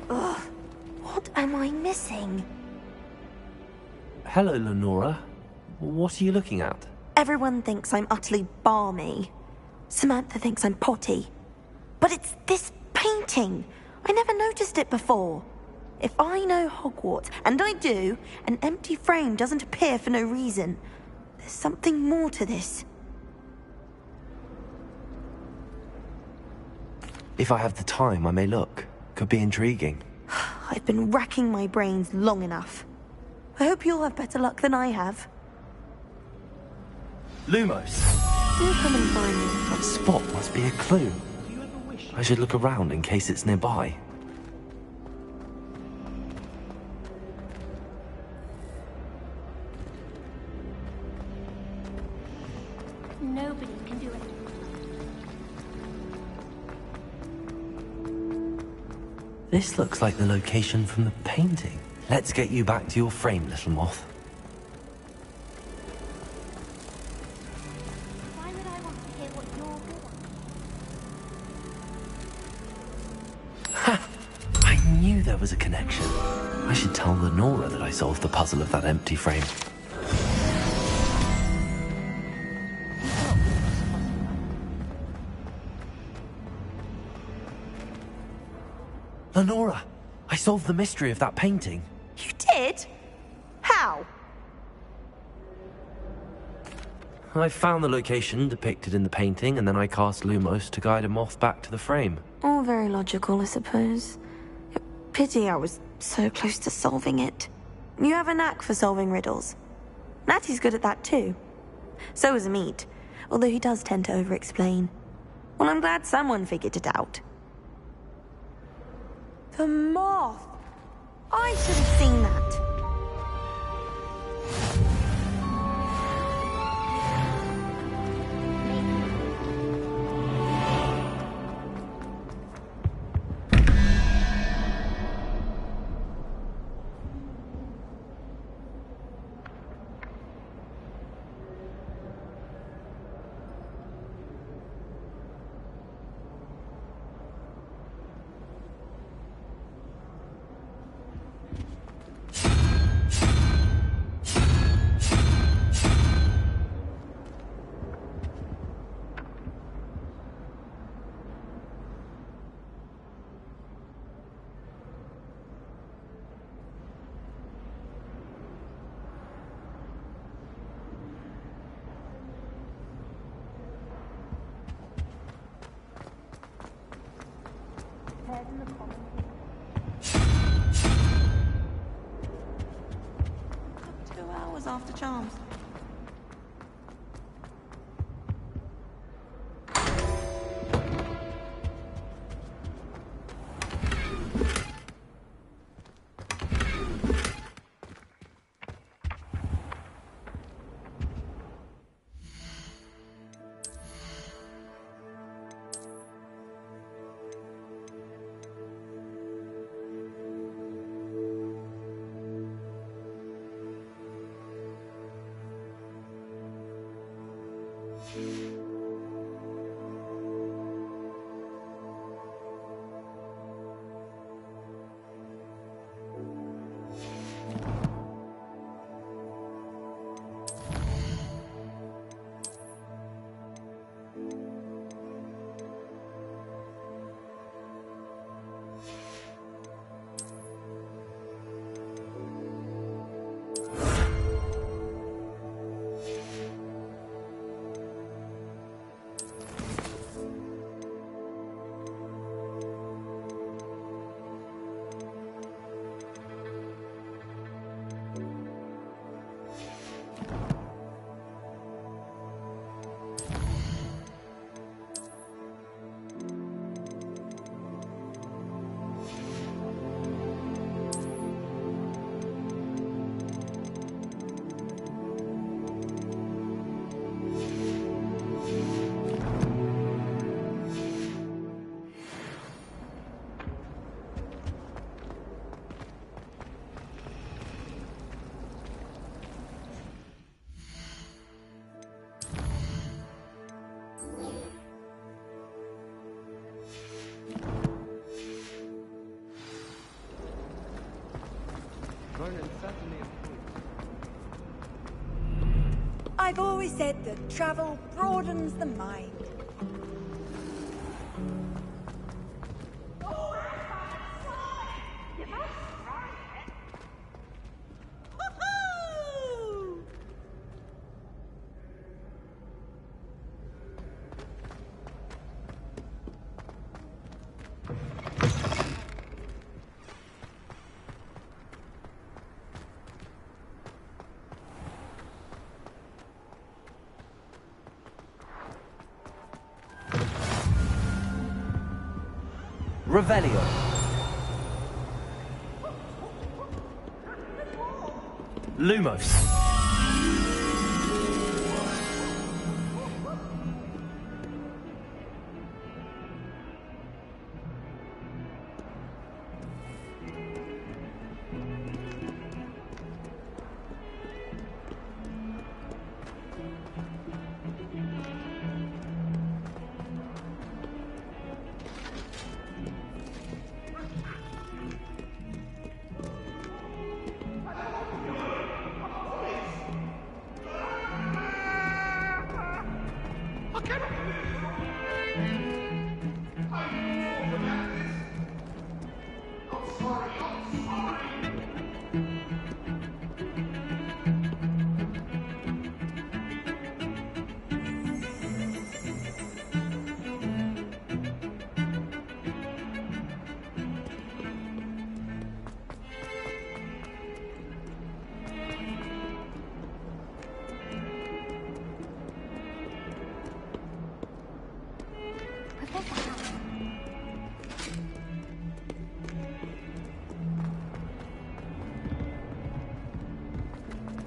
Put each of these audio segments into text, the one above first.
Ugh, what am I missing? Hello, Lenora. What are you looking at? Everyone thinks I'm utterly balmy. Samantha thinks I'm potty. But it's this painting. I never noticed it before. If I know Hogwarts, and I do, an empty frame doesn't appear for no reason. There's something more to this. If I have the time, I may look. Could be intriguing. I've been racking my brains long enough. I hope you'll have better luck than I have. Lumos! Do come and find me. That spot must be a clue. I should look around in case it's nearby. Nobody can do it. This looks like the location from the painting. Let's get you back to your frame, little moth. Why would I want to hear what you're good at? Ha! I knew there was a connection. I should tell Lenora that I solved the puzzle of that empty frame. Lenora, I solved the mystery of that painting. You did? How? I found the location depicted in the painting, and then I cast Lumos to guide a moth back to the frame. All very logical, I suppose. Pity I was so close to solving it. You have a knack for solving riddles. Natty's good at that too. So is Amit, although he does tend to over-explain. Well, I'm glad someone figured it out. The moth! I should have seen that. After charms. I've always said that travel broadens the mind. Revelio. Lumos.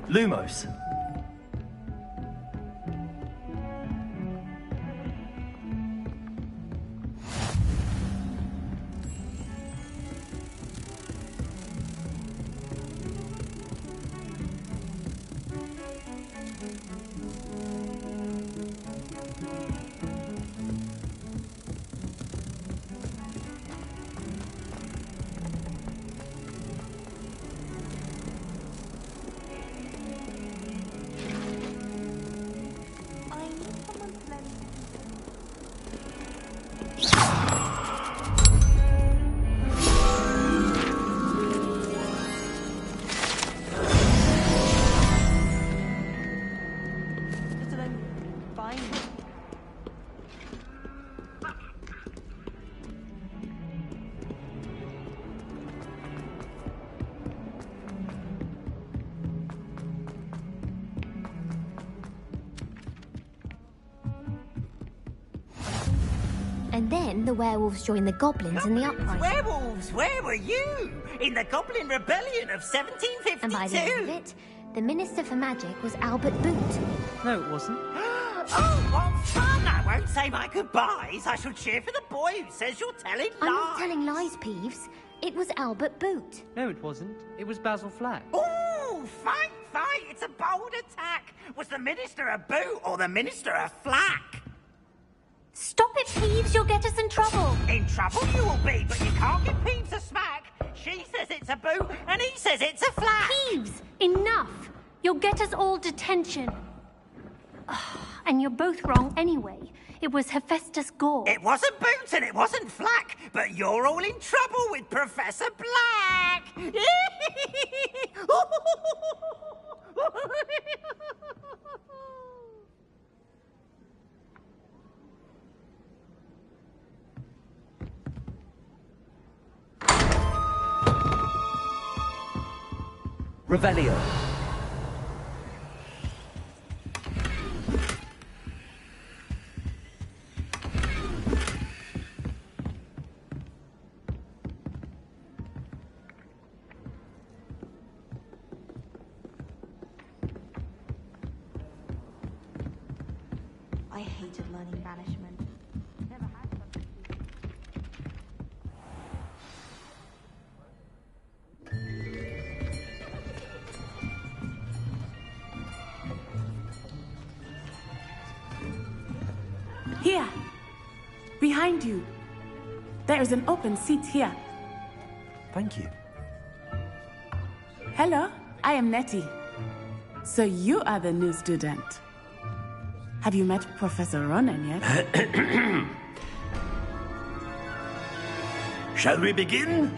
Lumos. And then the werewolves joined the goblins in the uprising. Werewolves, where were you? In the Goblin Rebellion of 1752? And by the end of it, the Minister for Magic was Albert Boot. No, it wasn't. Oh, what fun! I won't say my goodbyes. I shall cheer for the boy who says you're telling lies. I'm not telling lies, Peeves. It was Albert Boot. No, it wasn't. It was Basil Flack. Ooh, fight! It's a bold attack. Was the Minister a boot or the Minister a flack? Stop it, Peeves. You'll get us in trouble. In trouble you will be, but you can't give Peeves a smack. She says it's a boot, and he says it's a flack. Peeves, enough. You'll get us all detention. And you're both wrong anyway. It was Hephaestus Gore. It wasn't Boot and it wasn't Flack, but you're all in trouble with Professor Black. Revelio. I hated learning banishment. Never had such Here! Behind you! There is an open seat here. Thank you. Hello, I am Nettie. So you are the new student. Have you met Professor Ronan yet? Shall we begin?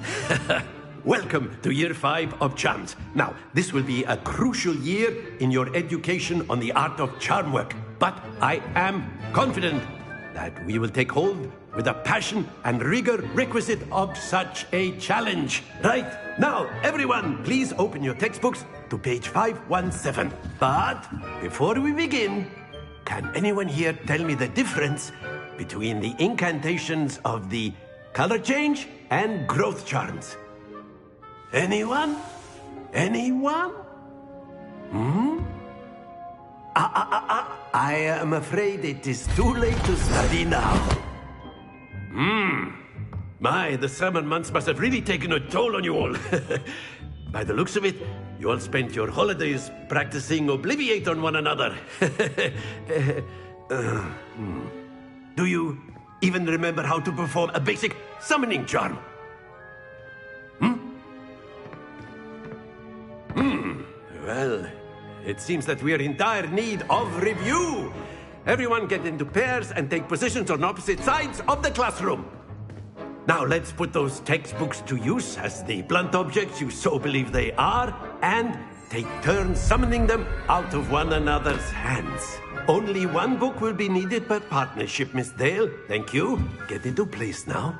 Welcome to Year 5 of Charms. Now, this will be a crucial year in your education on the art of charm work. But I am confident that we will take hold with the passion and rigor requisite of such a challenge. Right, now, everyone, please open your textbooks to page 517. But before we begin, can anyone here tell me the difference between the incantations of the color change and growth charms? Anyone? Anyone? I am afraid it is too late to study now. My, the summer months must have really taken a toll on you all. By the looks of it, you all spent your holidays practicing Obliviate on one another. Do you even remember how to perform a basic summoning charm? Well, it seems that we are in dire need of review. Everyone get into pairs and take positions on opposite sides of the classroom. Now let's put those textbooks to use as the blunt objects you so believe they are, and take turns summoning them out of one another's hands. Only one book will be needed per partnership, Miss Dale. Thank you. Get into place now.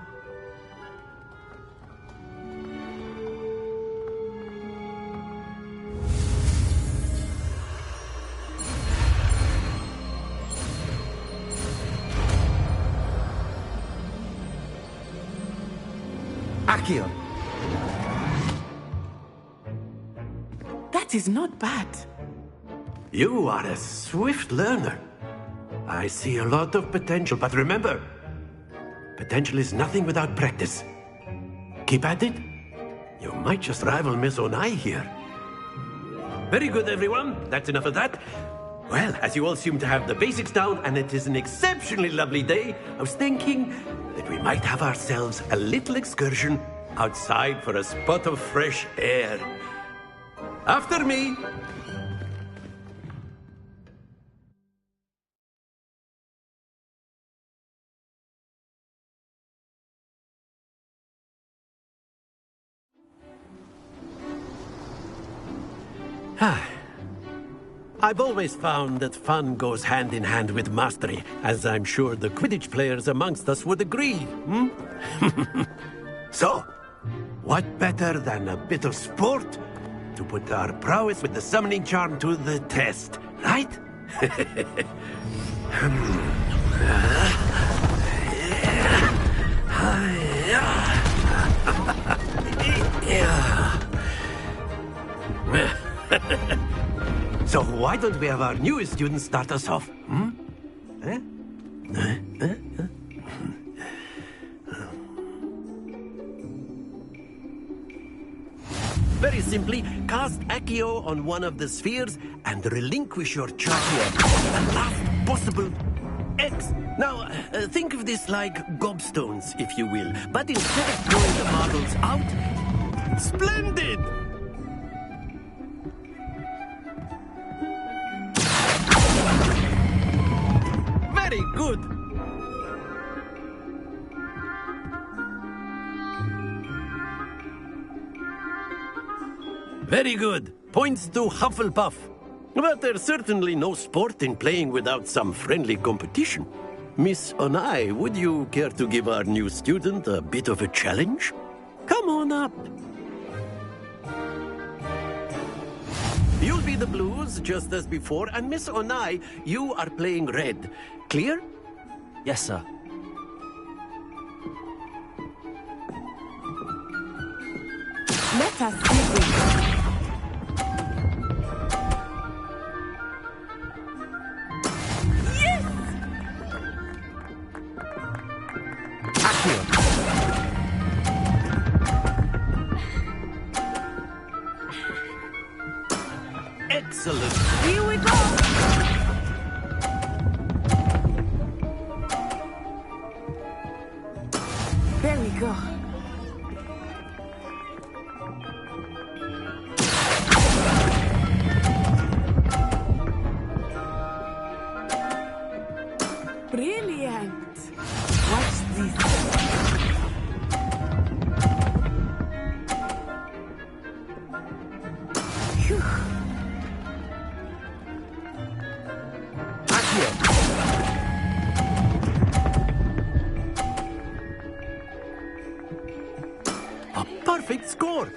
Accio. That is not bad. You are a swift learner. I see a lot of potential, but remember, potential is nothing without practice. Keep at it. You might just rival Miss Onai here. Very good, everyone. That's enough of that. Well, as you all seem to have the basics down, and it is an exceptionally lovely day, I was thinking that we might have ourselves a little excursion outside for a spot of fresh air. After me. I've always found that fun goes hand in hand with mastery, as I'm sure the Quidditch players amongst us would agree. So, what better than a bit of sport to put our prowess with the summoning charm to the test, right? So why don't we have our newest student start us off? Very simply, cast Accio on one of the spheres and relinquish your charge at the last possible X. Now, think of this like gobstones, if you will. But instead of throwing the marbles out, splendid! Very good. Very good. Points to Hufflepuff. But there's certainly no sport in playing without some friendly competition. Miss Onai, would you care to give our new student a bit of a challenge? Come on up. You'll be the blues, just as before, and Miss Onai, you are playing red. Clear? Yes, sir. Let us begin. Excellent. Here we go. There we go. more.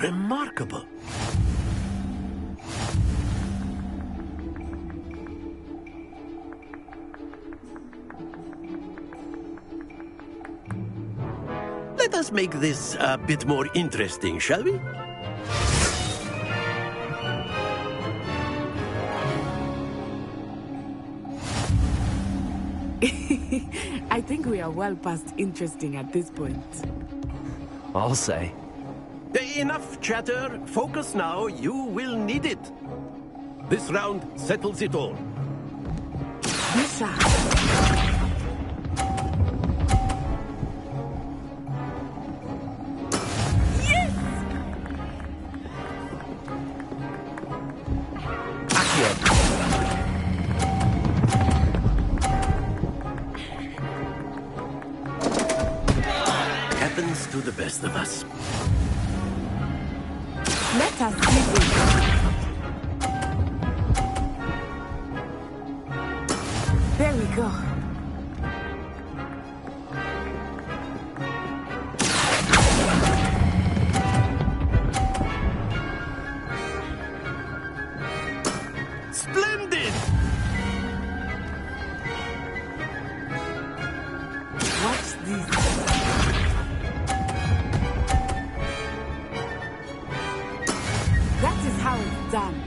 Remarkable. Let us make this a bit more interesting, shall we? I think we are well past interesting at this point. I'll say. Enough chatter. Focus now. You will need it. This round settles it all. Misha. Happens to the best of us. Let us keep it. There we go. Splendid! Watch this. That is how it's done.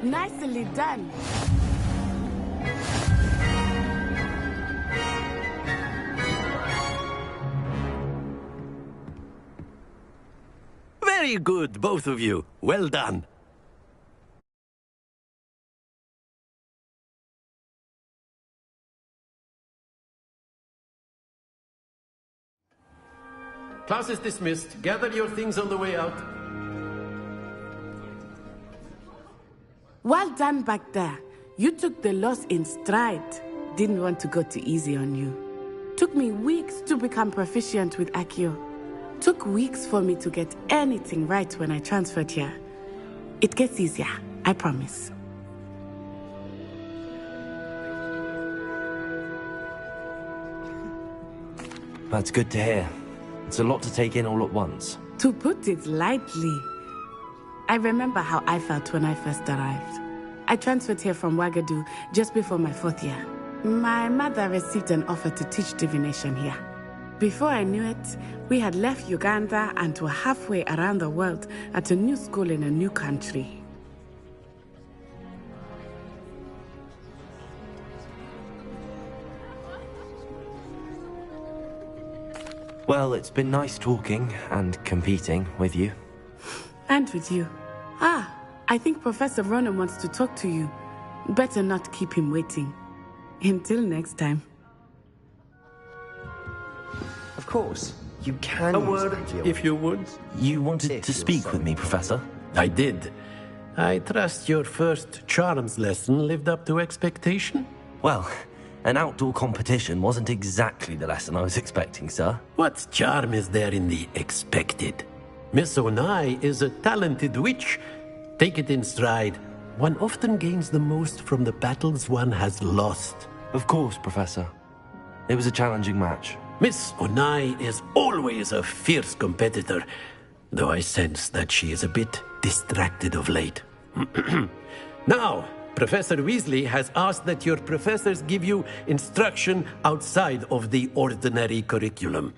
Nicely done. Very good, both of you. Well done. Class is dismissed. Gather your things on the way out. Well done back there. You took the loss in stride. Didn't want to go too easy on you. Took me weeks to become proficient with Accio. Took weeks for me to get anything right when I transferred here. It gets easier, I promise. That's good to hear. It's a lot to take in all at once. To put it lightly, I remember how I felt when I first arrived. I transferred here from Ouagadougou just before my 4th year. My mother received an offer to teach divination here. Before I knew it, we had left Uganda and were halfway around the world at a new school in a new country. Well, it's been nice talking and competing with you. And with you. I think Professor Ronan wants to talk to you. Better not keep him waiting. Until next time. Of course. You can A use word, Accio. if you would. You wanted to speak with me, Professor? I did. I trust your first charms lesson lived up to expectation? Well, an outdoor competition wasn't exactly the lesson I was expecting, sir. What charm is there in the expected? Miss Onai is a talented witch. Take it in stride. One often gains the most from the battles one has lost. Of course, Professor. It was a challenging match. Miss Onai is always a fierce competitor, though I sense that she is a bit distracted of late. Now, Professor Weasley has asked that your professors give you instruction outside of the ordinary curriculum.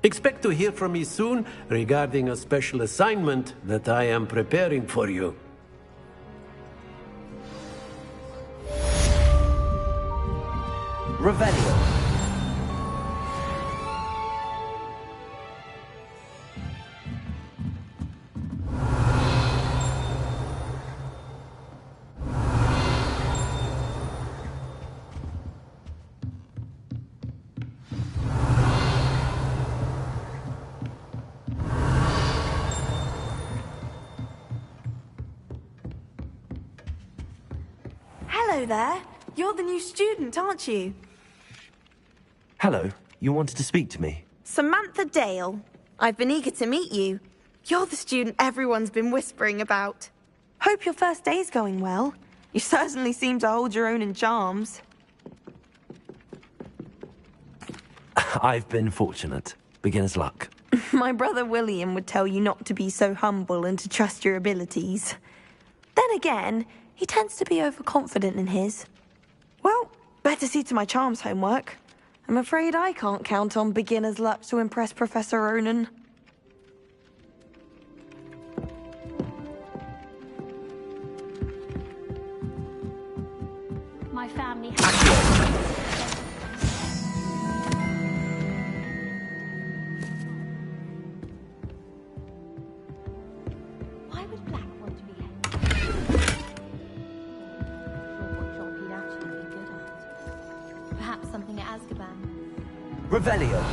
Expect to hear from me soon regarding a special assignment that I am preparing for you. Revelio. Hello there. You're the new student, aren't you? Hello, you wanted to speak to me? Samantha Dale. I've been eager to meet you. You're the student everyone's been whispering about. Hope your first day's going well. You certainly seem to hold your own in charms. I've been fortunate. Beginner's luck. My brother William would tell you not to be so humble and to trust your abilities. Then again, he tends to be overconfident in his. Well, better see to my charms homework. I'm afraid I can't count on beginner's luck to impress Professor Ronan. My family Why would Black want to be head? Sure what job he'd actually be good at. Perhaps something at Azkaban. Revelio.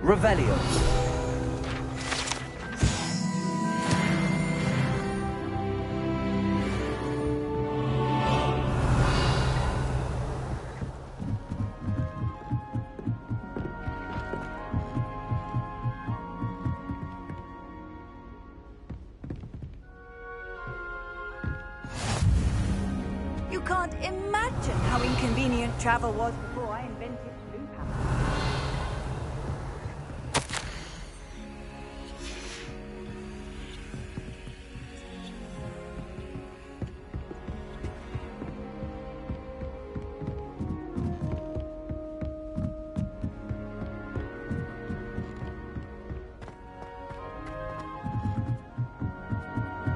Revelio. You can't imagine how inconvenient travel was before I invented blue power.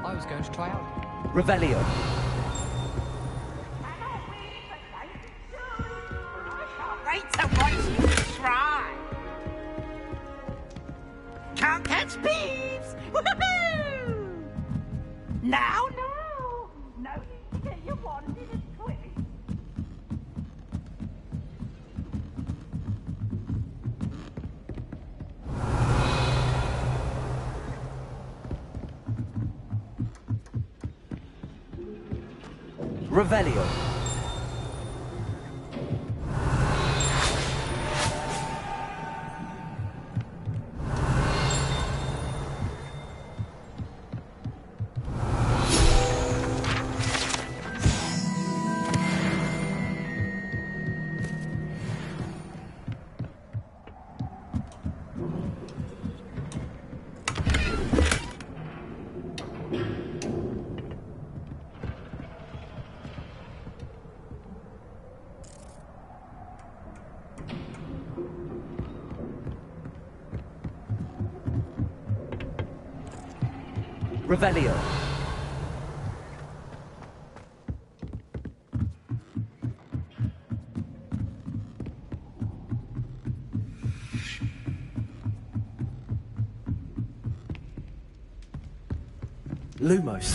I was going to try out. Revelio. Wait to watch you try. Can't catch bees. Woohoo! Now, no need to get your wanted and quick. Revelio. Revelio. Lumos.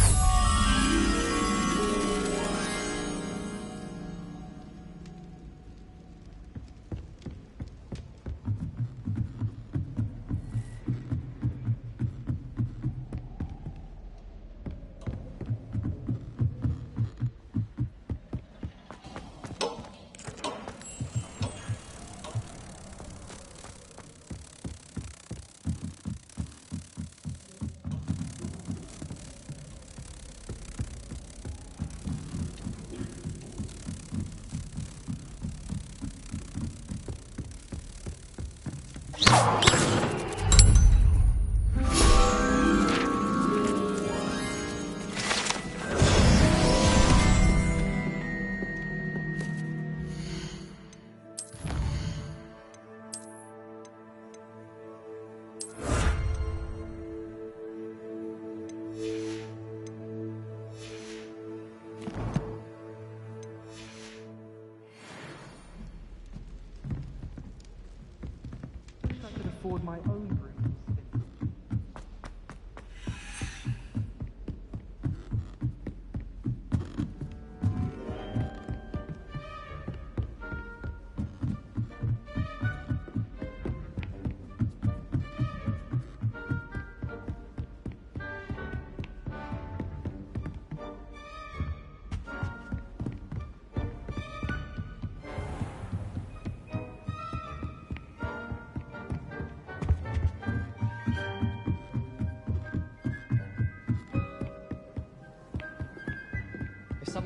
Afford my own rooms.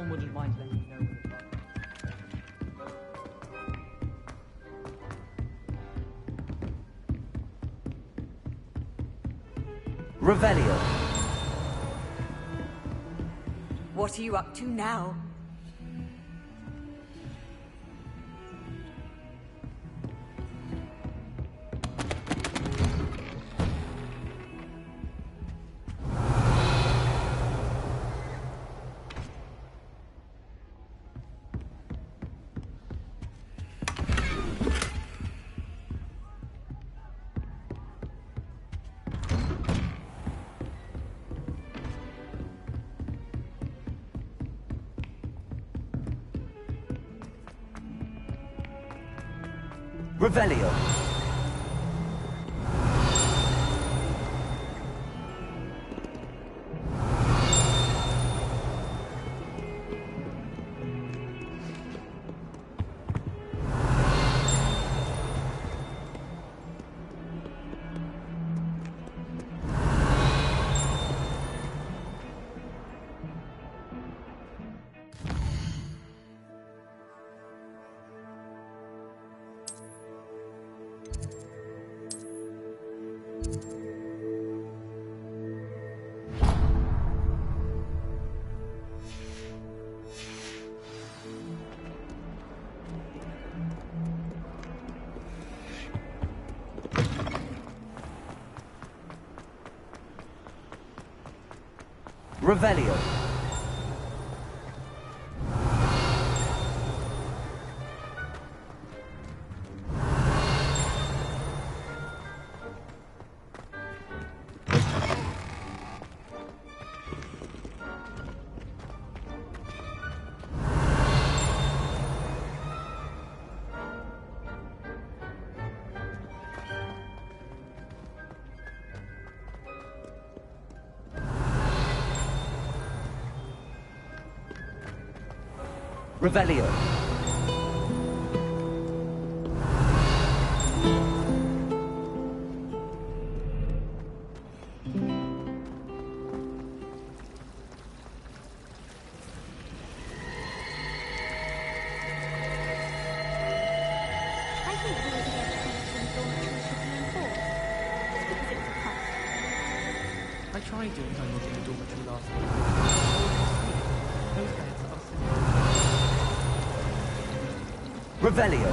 someone wouldn't mind letting me know when it's right. Revelio. What are you up to now? Revelio. Revelio. Revelio. I think rules against teaching dormitories should be enforced. Just because it's a cost. I tried doing homework in the dormitory last week. Those beds are Revelio.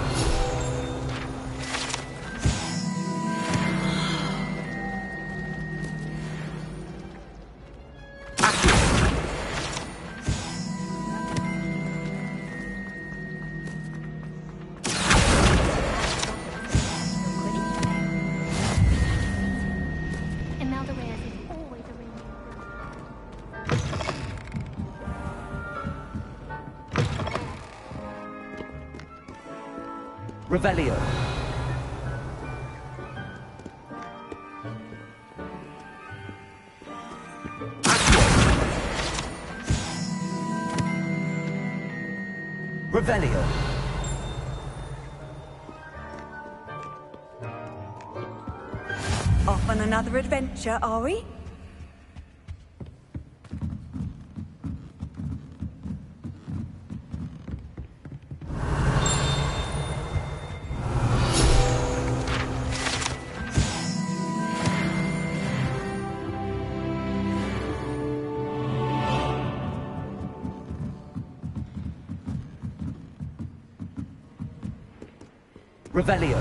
Imelda Reyes is always arranging Revelio. Revelio. Off on another adventure, are we? Revelio.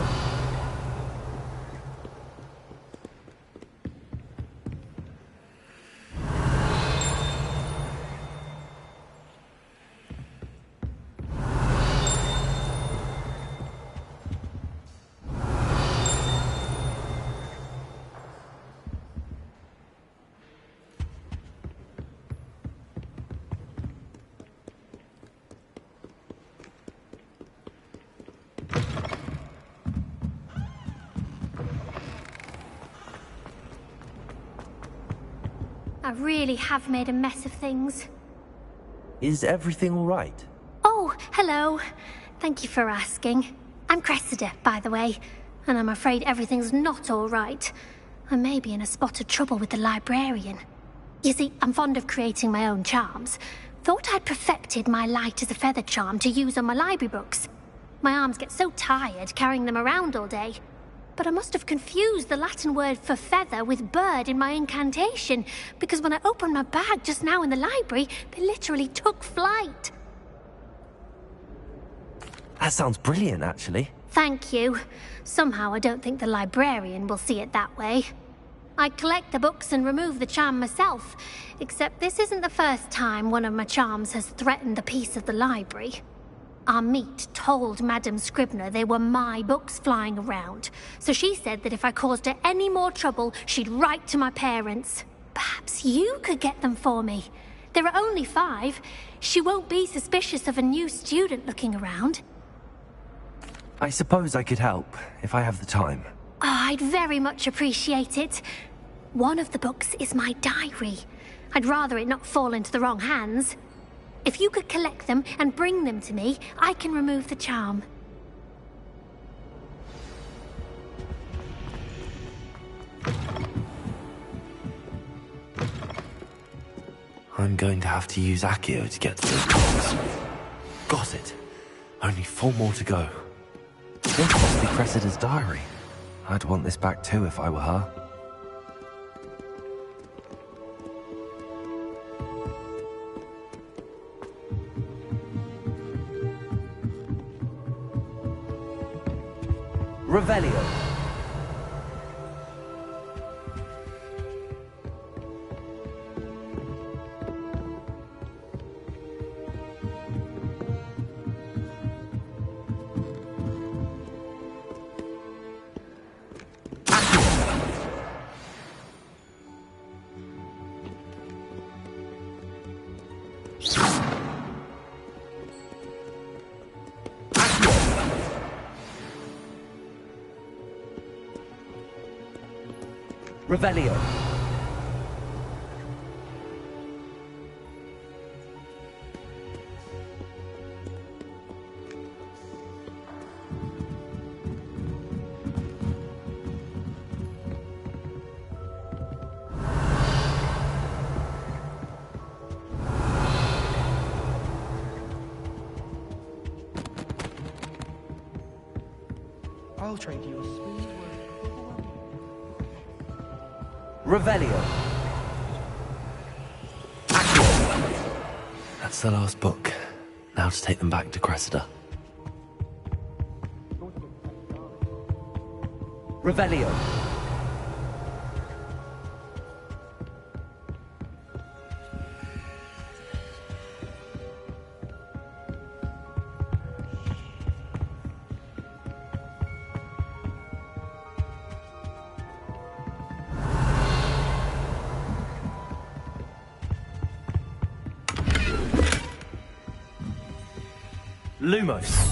I really have made a mess of things. Is everything all right? Oh, hello. Thank you for asking. I'm Cressida, by the way, and I'm afraid everything's not all right. I may be in a spot of trouble with the librarian. You see, I'm fond of creating my own charms, Thought I'd perfected my light as a feather charm to use on my library books. My arms get so tired carrying them around all day. But I must have confused the Latin word for feather with bird in my incantation, because when I opened my bag just now in the library, they literally took flight. That sounds brilliant, actually. Thank you. Somehow I don't think the librarian will see it that way. I collect the books and remove the charm myself, except this isn't the first time one of my charms has threatened the peace of the library. Our meet told Madame Scribner they were my books flying around, so she said that if I caused her any more trouble, she'd write to my parents. Perhaps you could get them for me. There are only 5. She won't be suspicious of a new student looking around. I suppose I could help, if I have the time. Oh, I'd very much appreciate it. One of the books is my diary. I'd rather it not fall into the wrong hands. If you could collect them and bring them to me, I can remove the charm. I'm going to have to use Accio to get to those books. Got it. Only 4 more to go. This must be Cressida's diary. I'd want this back too if I were her. Revelio. Revelio. I'll trade you a smooth word. Revelio. That's the last book. Now to take them back to Cressida. Revelio. Lumos.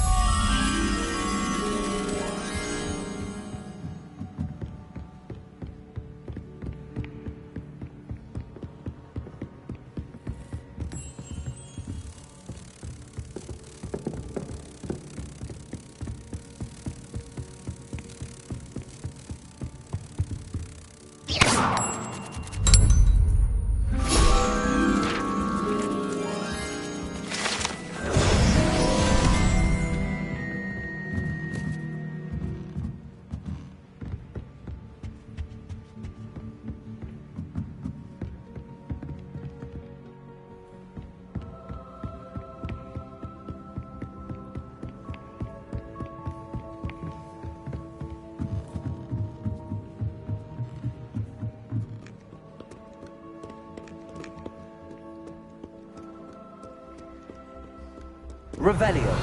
Revelio.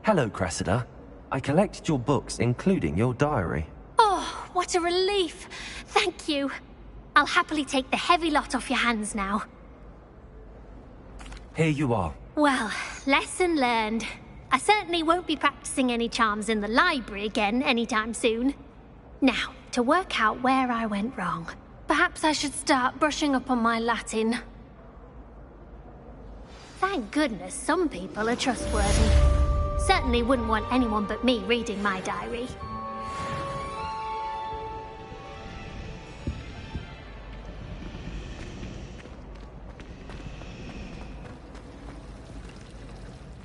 Hello, Cressida. I collected your books, including your diary. Oh, what a relief. Thank you. I'll happily take the heavy lot off your hands now. Here you are. Well, lesson learned. I certainly won't be practicing any charms in the library again anytime soon. Now, to work out where I went wrong. Perhaps I should start brushing up on my Latin. Thank goodness some people are trustworthy. Certainly wouldn't want anyone but me reading my diary.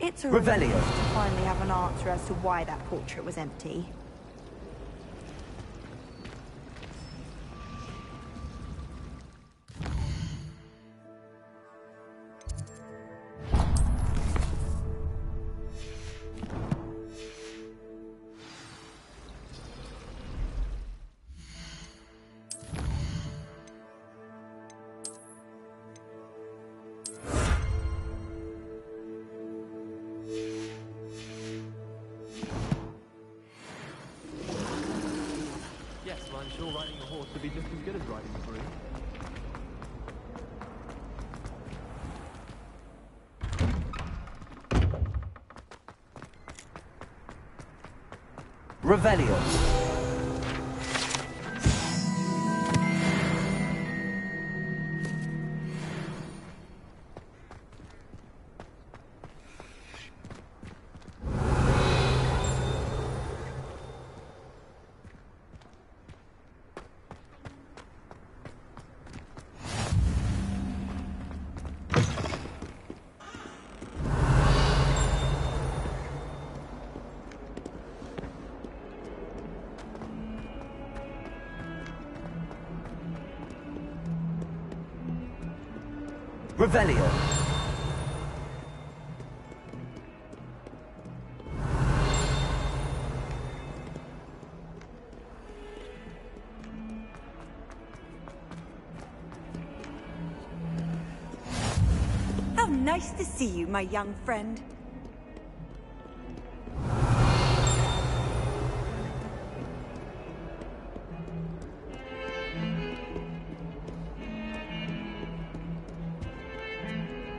It's a Revelio. relief to finally have an answer as to why that portrait was empty. Yes, well, I'm sure riding a horse would be just as good as riding a broom. Revelio. Revelio. How nice to see you, my young friend.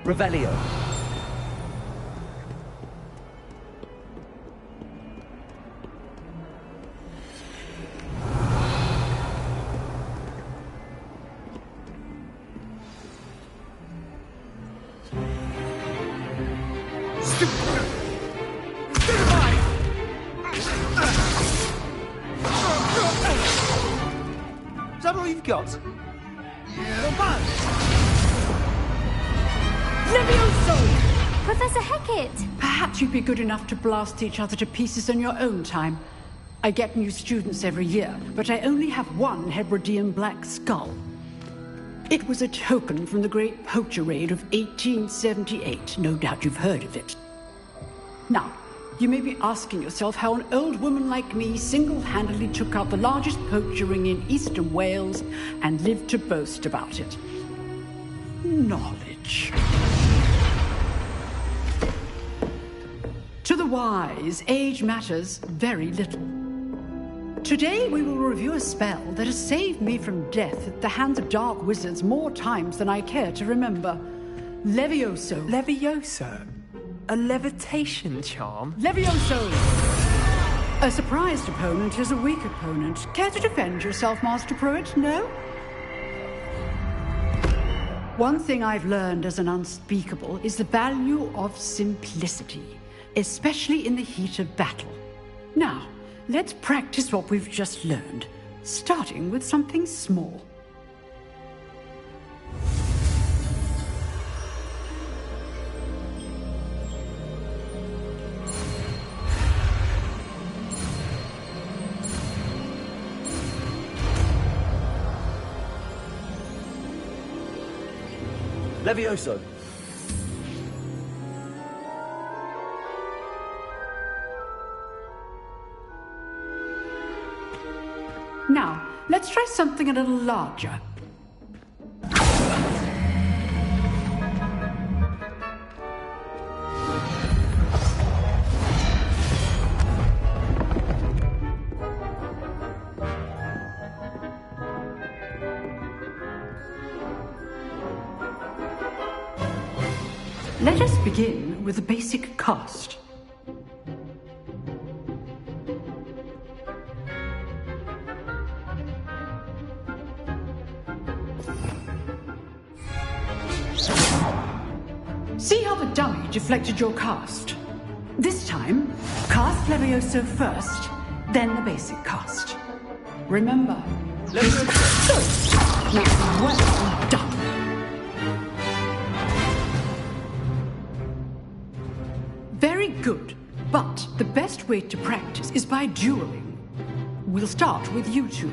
Revelio. Is that all you've got? Professor Hecat! Perhaps you'd be good enough to blast each other to pieces in your own time. I get new students every year, but I only have one Hebridean black skull. It was a token from the Great Poacher Raid of 1878. No doubt you've heard of it. Now, you may be asking yourself how an old woman like me single-handedly took out the largest poacher ring in eastern Wales and lived to boast about it. Knowledge. To the wise, age matters very little. Today we will review a spell that has saved me from death at the hands of dark wizards more times than I care to remember. Levioso. Levioso? A levitation charm? Levioso! A surprised opponent is a weak opponent. Care to defend yourself, Master Pruitt? No? One thing I've learned as an unspeakable is the value of simplicity, especially in the heat of battle. Now, let's practice what we've just learned, starting with something small. Levioso. Now, let's try something a little larger. Let us begin with the basic cast. See how the dummy deflected your cast? This time, cast Levioso first, then the basic cast. Remember. Levioso. Good. Now, well done. Very good. But the best way to practice is by dueling. We'll start with you two.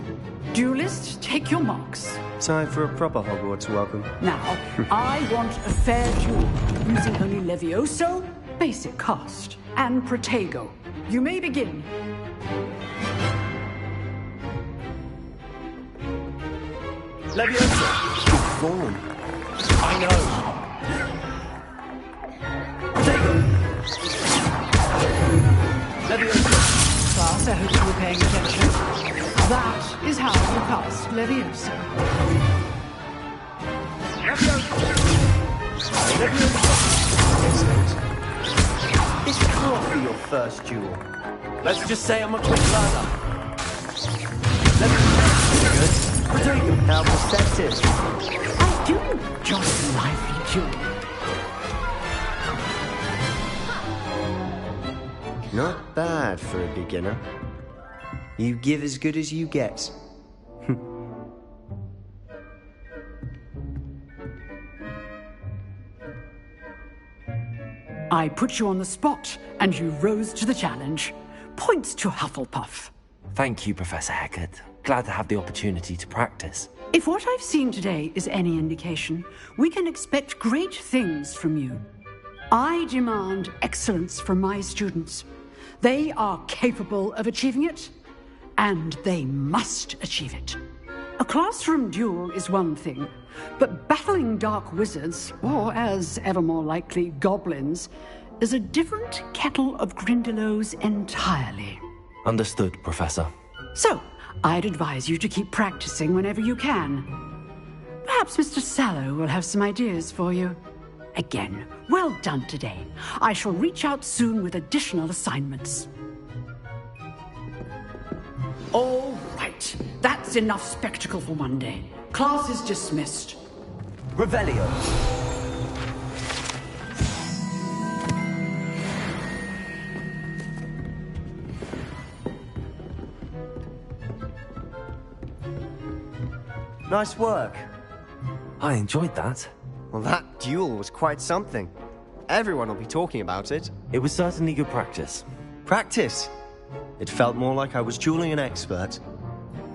Duelists, take your marks. Time for a proper Hogwarts welcome. Now, I want a fair duel, using only Levioso, basic cast, and Protego. You may begin. Levioso! Good form. I know. Protego! Levioso! Class, I hope you were paying attention. That is how you cast Levioso. This can't be your first duel. Let's just say I'm a quick learner. Good. Protego! How perceptive. I do enjoy a lively duel. Not bad for a beginner. You give as good as you get. I put you on the spot, and you rose to the challenge. Points to Hufflepuff. Thank you, Professor Heckard. Glad to have the opportunity to practice. If what I've seen today is any indication, we can expect great things from you. I demand excellence from my students. They are capable of achieving it, and they must achieve it. A classroom duel is one thing, but battling dark wizards, or as ever more likely, goblins, is a different kettle of Grindylows entirely. Understood, Professor. So, I'd advise you to keep practicing whenever you can. Perhaps Mr. Sallow will have some ideas for you. Again, well done today. I shall reach out soon with additional assignments. All right. That's enough spectacle for one day. Class is dismissed. Revelio. Nice work. I enjoyed that. Well, that duel was quite something. Everyone will be talking about it. It was certainly good practice. Practice? It felt more like I was dueling an expert.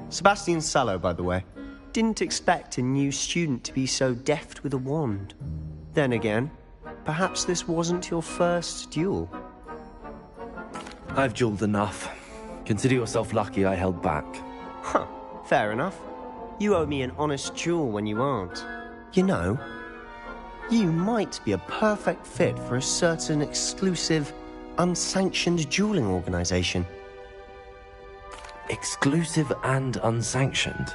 Sebastian Sallow, by the way. Didn't expect a new student to be so deft with a wand. Then again, perhaps this wasn't your first duel. I've dueled enough. Consider yourself lucky I held back. Huh, fair enough. You owe me an honest duel when you aren't. You know, you might be a perfect fit for a certain exclusive, unsanctioned dueling organization. Exclusive and unsanctioned?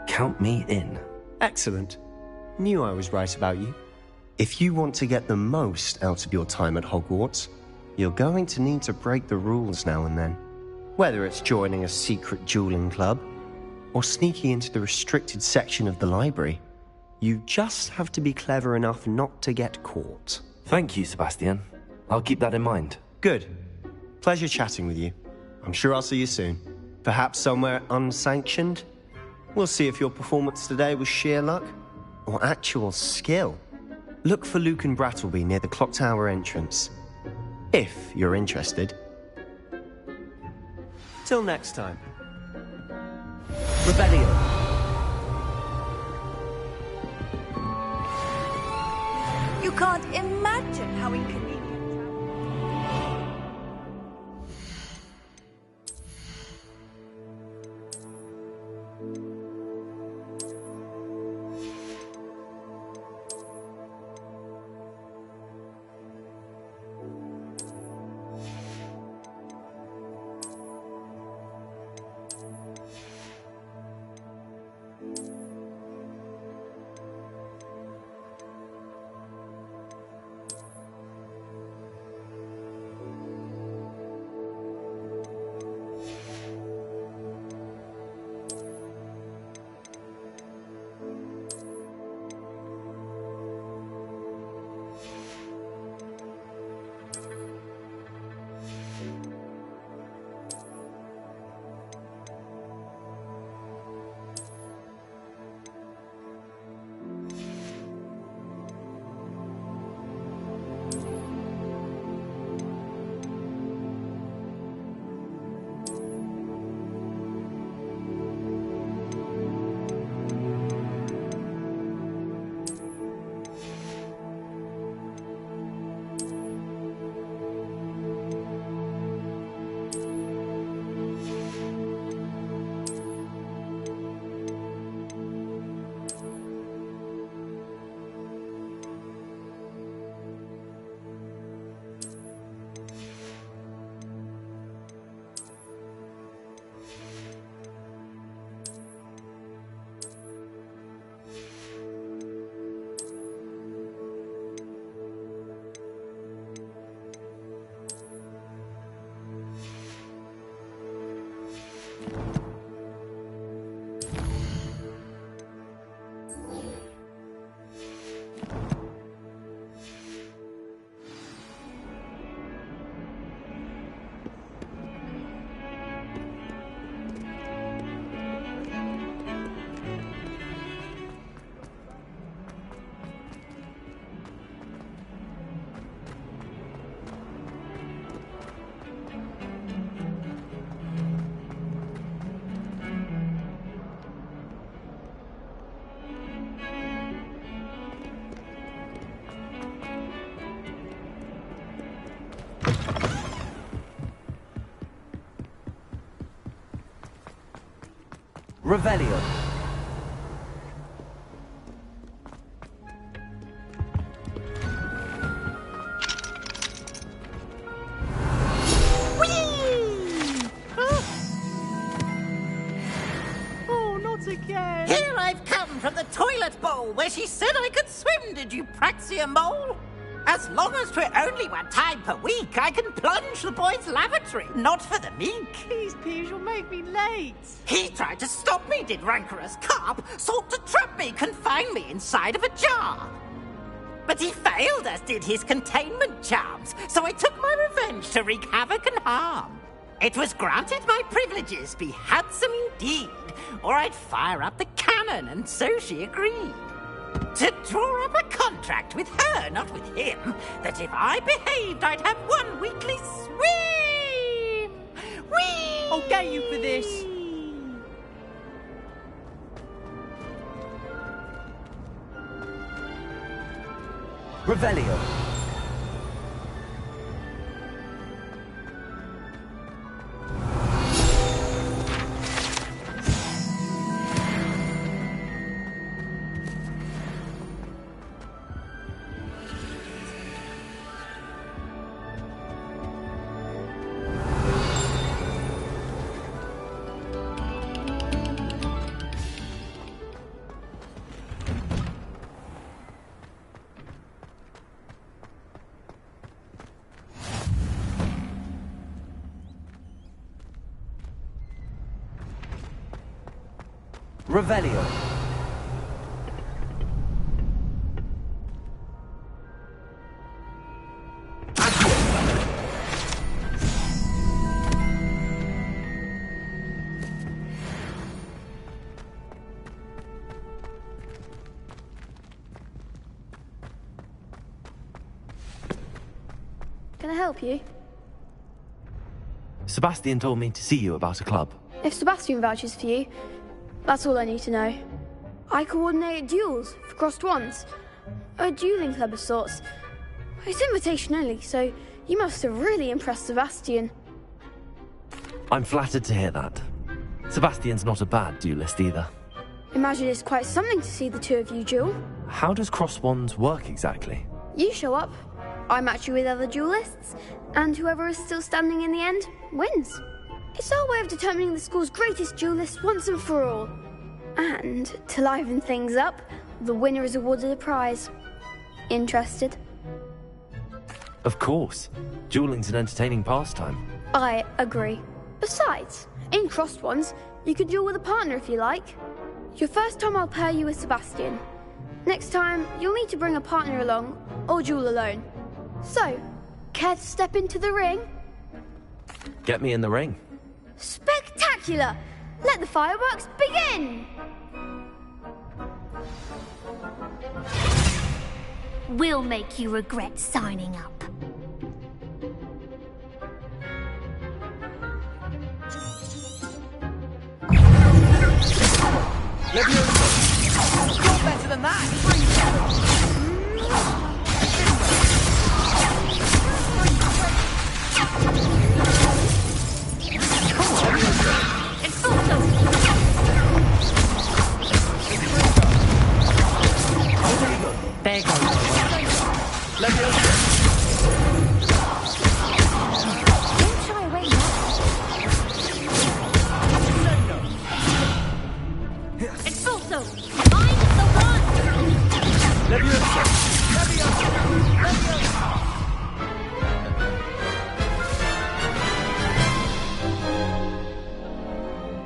Count me in. Excellent. Knew I was right about you. If you want to get the most out of your time at Hogwarts, you're going to need to break the rules now and then. Whether it's joining a secret dueling club, or sneaking into the restricted section of the library, you just have to be clever enough not to get caught. Thank you, Sebastian. I'll keep that in mind. Good. Pleasure chatting with you. I'm sure I'll see you soon. Perhaps somewhere unsanctioned? We'll see if your performance today was sheer luck or actual skill. Look for Luke and Brattleby near the clock tower entrance. If you're interested. Till next time. Revelio. You can't imagine how inconvenient. Revelio. Oh, not again! Here I've come from the toilet bowl where she said I could swim, did you praxia mole? As long as 'twere only one time per week, I can plunge the boy's lavatory, not for the meek. Please, Piers, you'll make me late. He tried to stop me, did rancorous carp, sought to trap me, confine me inside of a jar. But he failed, as did his containment charms, so I took my revenge to wreak havoc and harm. It was granted my privileges be handsome indeed, or I'd fire up the cannon, and so she agreed. To draw up a contract with her, not with him, that if I behaved, I'd have one weekly swim! Whee! I'll get you for this. Revelio. Revelio. Can I help you? Sebastian told me to see you about a club. If Sebastian vouches for you, that's all I need to know. I coordinate duels for crossed wands. A dueling club of sorts. It's invitation only, so you must have really impressed Sebastian. I'm flattered to hear that. Sebastian's not a bad duelist either. Imagine it's quite something to see the two of you duel. How does cross wands work exactly? You show up, I match you with other duelists, and whoever is still standing in the end wins. It's our way of determining the school's greatest duelist once and for all. And, to liven things up, the winner is awarded a prize. Interested? Of course. Dueling's an entertaining pastime. I agree. Besides, in crossed ones, you can duel with a partner if you like. Your first time I'll pair you with Sebastian. Next time, you'll need to bring a partner along, or duel alone. So, care to step into the ring? Get me in the ring. Spectacular! Let the fireworks begin! We'll make you regret signing up. You're better than that! There goes. Don't shy away now. Expulso! I'm the one!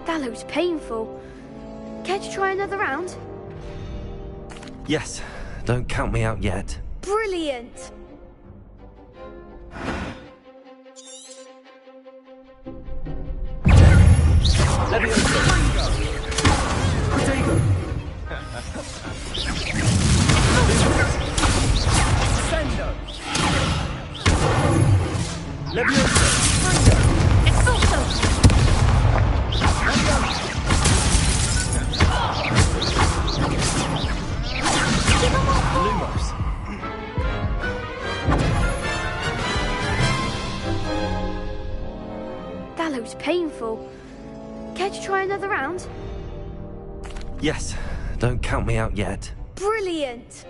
That looks painful. Care to try another round? Yes, don't count me out yet. Brilliant! That looks painful. Care to try another round? Yes, don't count me out yet. Brilliant!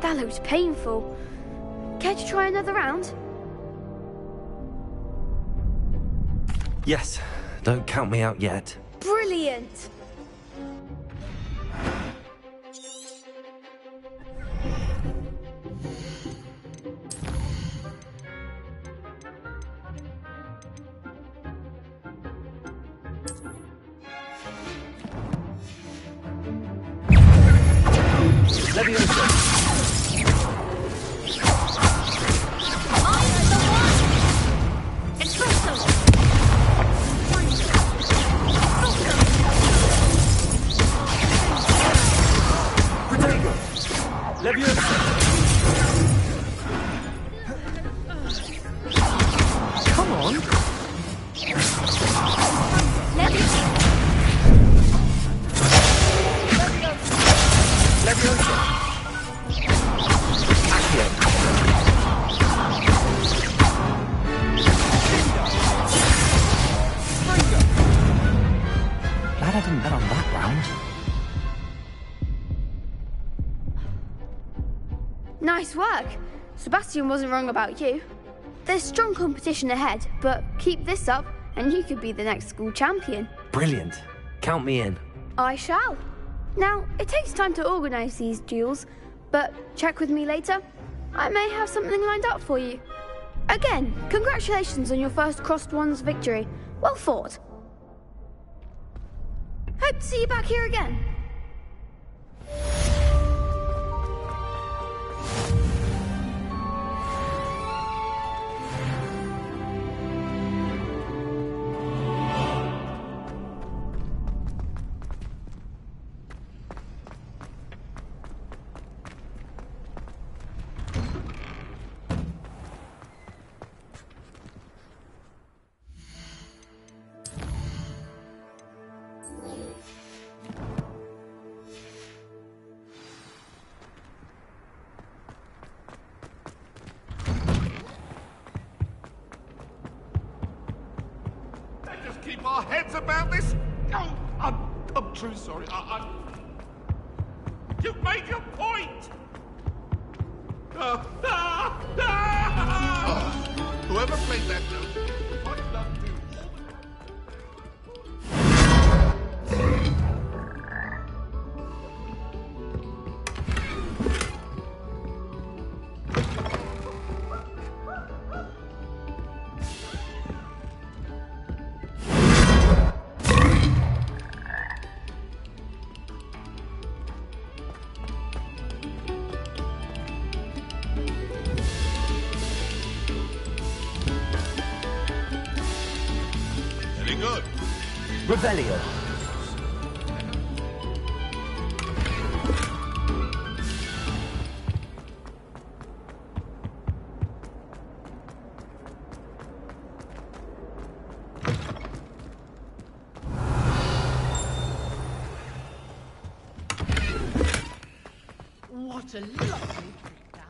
That looks painful. Care to try another round? Yes, don't count me out yet. Brilliant! Come on! Glad I didn't bet on that round. Nice work. Sebastian wasn't wrong about you. There's strong competition ahead, but keep this up and you could be the next school champion. Brilliant. Count me in. I shall. Now, it takes time to organise these duels, but check with me later. I may have something lined up for you. Again, congratulations on your first Crossed Ones victory. Well fought. Hope to see you back here again. Keep our heads about this. Oh, I'm truly sorry. You've made your point. Whoever played that note might not do good. Revelio. What a lovely trip to have.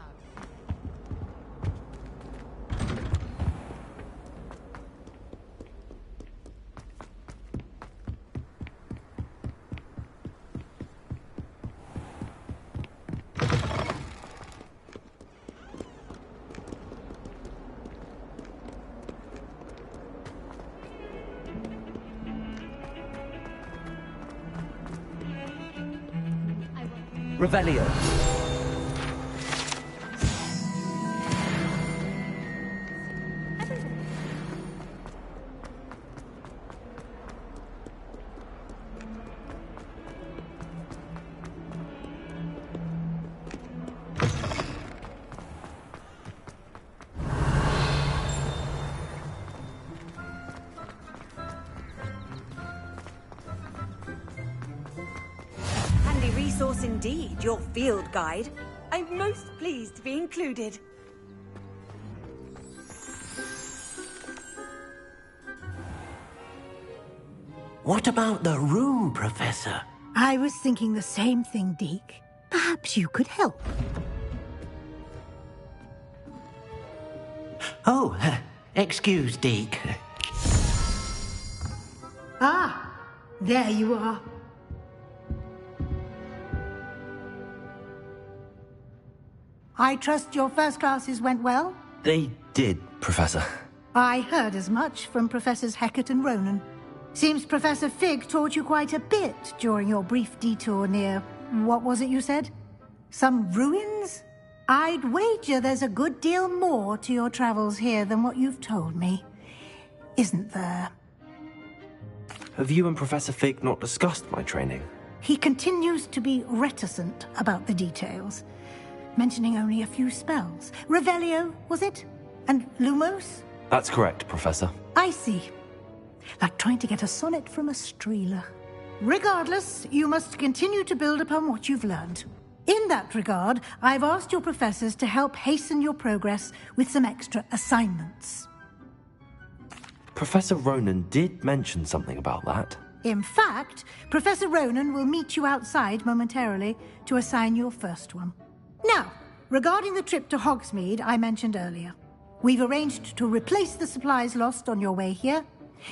Revelio. Handy resource indeed, your field guide. I'm most pleased to be included. What about the room, Professor? I was thinking the same thing, Deke. Perhaps you could help. Oh, excuse, Deke. Ah, there you are. I trust your first classes went well? They did, Professor. I heard as much from Professors Hecat and Ronan. Seems Professor Fig taught you quite a bit during your brief detour near... what was it you said? Some ruins? I'd wager there's a good deal more to your travels here than what you've told me. Isn't there? Have you and Professor Fig not discussed my training? He continues to be reticent about the details, mentioning only a few spells. Revelio, was it? And Lumos? That's correct, Professor. I see. Like trying to get a sonnet from a streeler. Regardless, you must continue to build upon what you've learned. In that regard, I've asked your professors to help hasten your progress with some extra assignments. Professor Ronan did mention something about that. In fact, Professor Ronan will meet you outside momentarily to assign your first one. Now, regarding the trip to Hogsmeade I mentioned earlier, we've arranged to replace the supplies lost on your way here,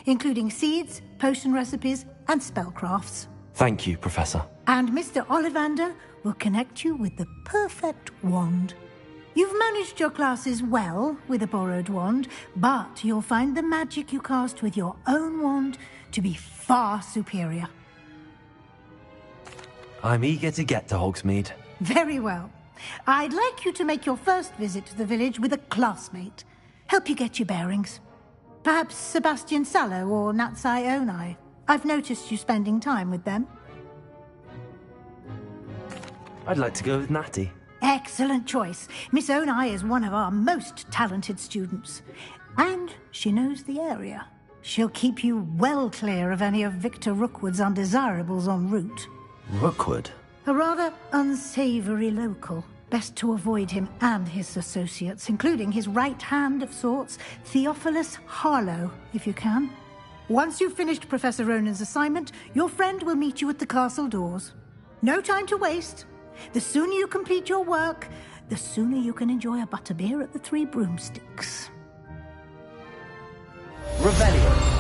including seeds, potion recipes, and spellcrafts. Thank you, Professor. And Mr. Ollivander will connect you with the perfect wand. You've managed your classes well with a borrowed wand, but you'll find the magic you cast with your own wand to be far superior. I'm eager to get to Hogsmeade. Very well. I'd like you to make your first visit to the village with a classmate. Help you get your bearings. Perhaps Sebastian Sallow or Natsai Onai. I've noticed you spending time with them. I'd like to go with Natty. Excellent choice. Miss Onai is one of our most talented students. And she knows the area. She'll keep you well clear of any of Victor Rookwood's undesirables en route. Rookwood? A rather unsavory local. Best to avoid him and his associates, including his right hand of sorts, Theophilus Harlow, if you can. Once you've finished Professor Ronan's assignment, your friend will meet you at the castle doors. No time to waste. The sooner you complete your work, the sooner you can enjoy a butterbeer at the Three Broomsticks. Revelio.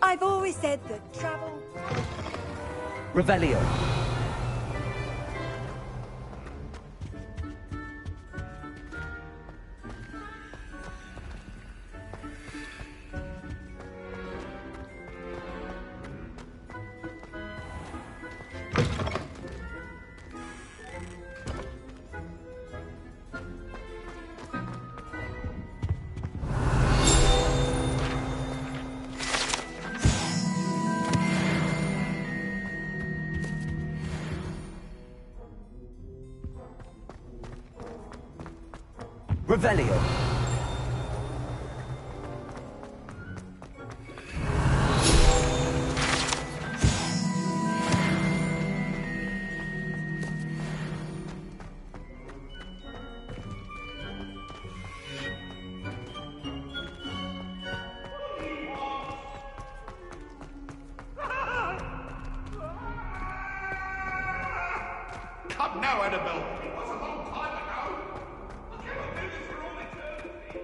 I've always said that travel... Revelio. Revelio. Come now, Annabelle. It was a long time ago. I cannot do this for all eternity.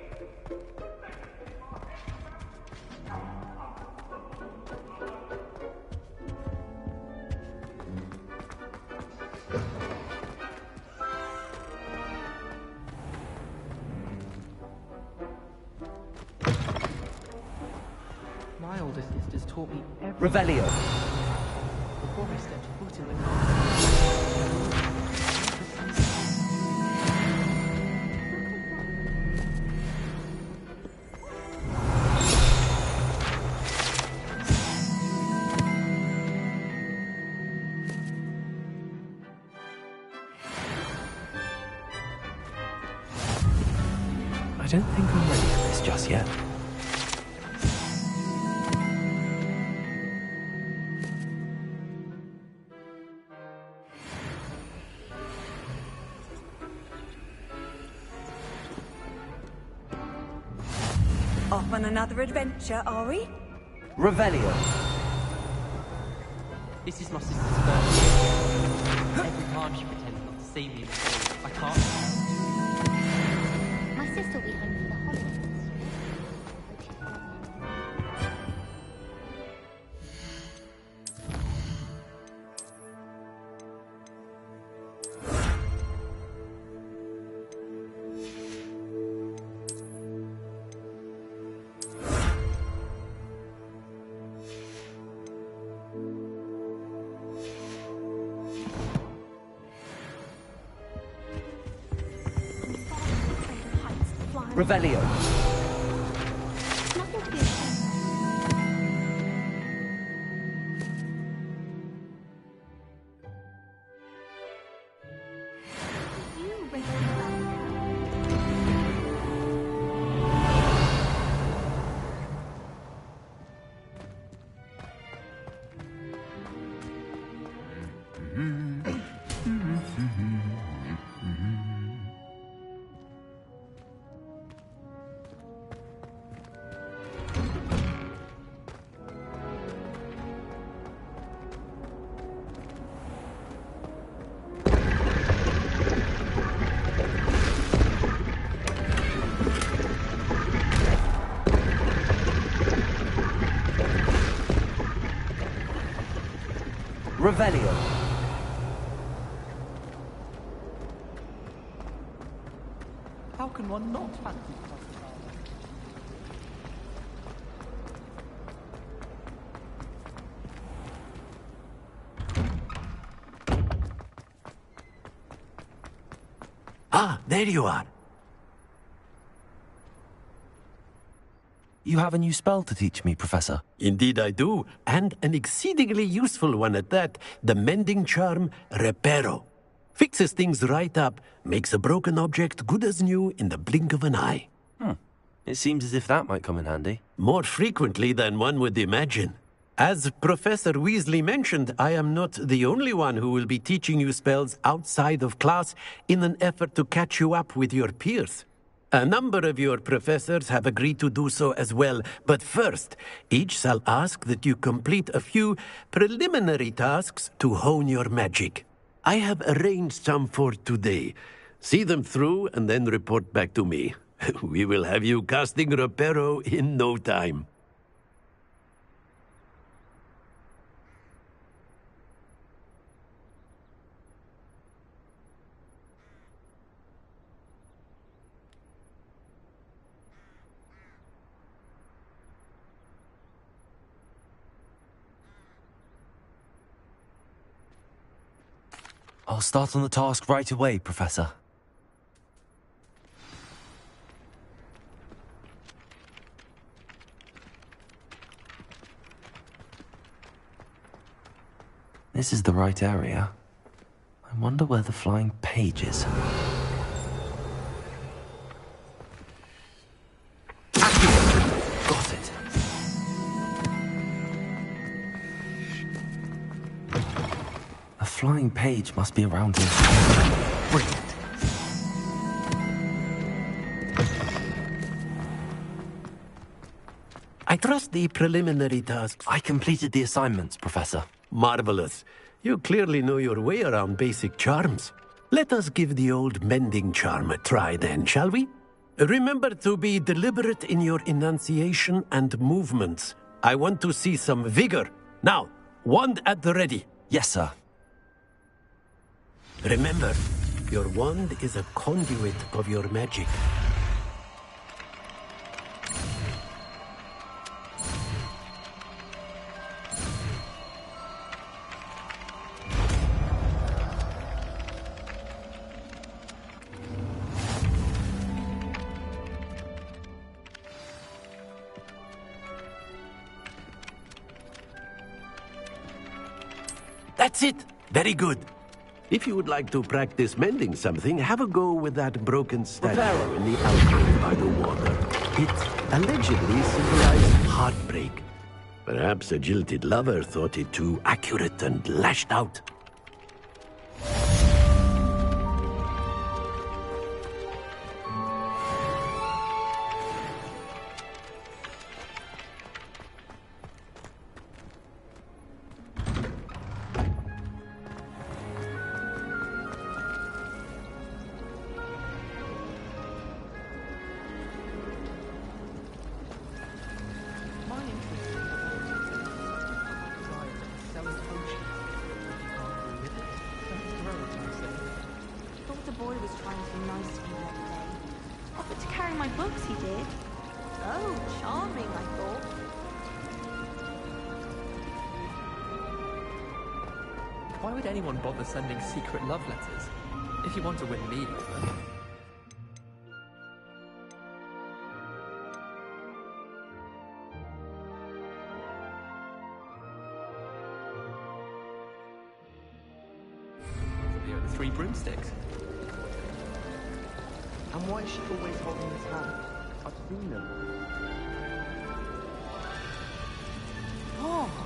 My older sisters taught me everything. Revelio. Before I stepped foot in the castle. I don't think I'm ready for this just yet. Off on another adventure, are we? Revelio. This is my sister's first year. Every time she pretends not to see me in the hall, I can't. My sister will be home for the holidays. Revelio. Nothing to be ashamed of. You Revelio. How can one not fancy hospitality? Ah, there you are. You have a new spell to teach me, Professor. Indeed I do, and an exceedingly useful one at that. The mending charm, Reparo. Fixes things right up, makes a broken object good as new in the blink of an eye. It seems as if that might come in handy. More frequently than one would imagine. As Professor Weasley mentioned, I am not the only one who will be teaching you spells outside of class in an effort to catch you up with your peers. A number of your professors have agreed to do so as well, but first, each shall ask that you complete a few preliminary tasks to hone your magic. I have arranged some for today. See them through and then report back to me. We will have you casting Reparo in no time. I'll start on the task right away, Professor. This is the right area. I wonder where the flying page is. Got it. A flying page must be around here. Brilliant. I trust the preliminary tasks. I completed the assignments, Professor. Marvelous. You clearly know your way around basic charms. Let us give the old mending charm a try then, shall we? Remember to be deliberate in your enunciation and movements. I want to see some vigor. Now, wand at the ready. Yes, sir. Remember, your wand is a conduit of your magic. That's it! Very good. If you would like to practice mending something, have a go with that broken statue in the alcove by the water. It allegedly symbolized heartbreak. Perhaps a jilted lover thought it too accurate and lashed out. Why would anyone bother sending secret love letters? If you want to win me over. The 3 broomsticks. And why is she always holding his hand? I've seen them. Oh.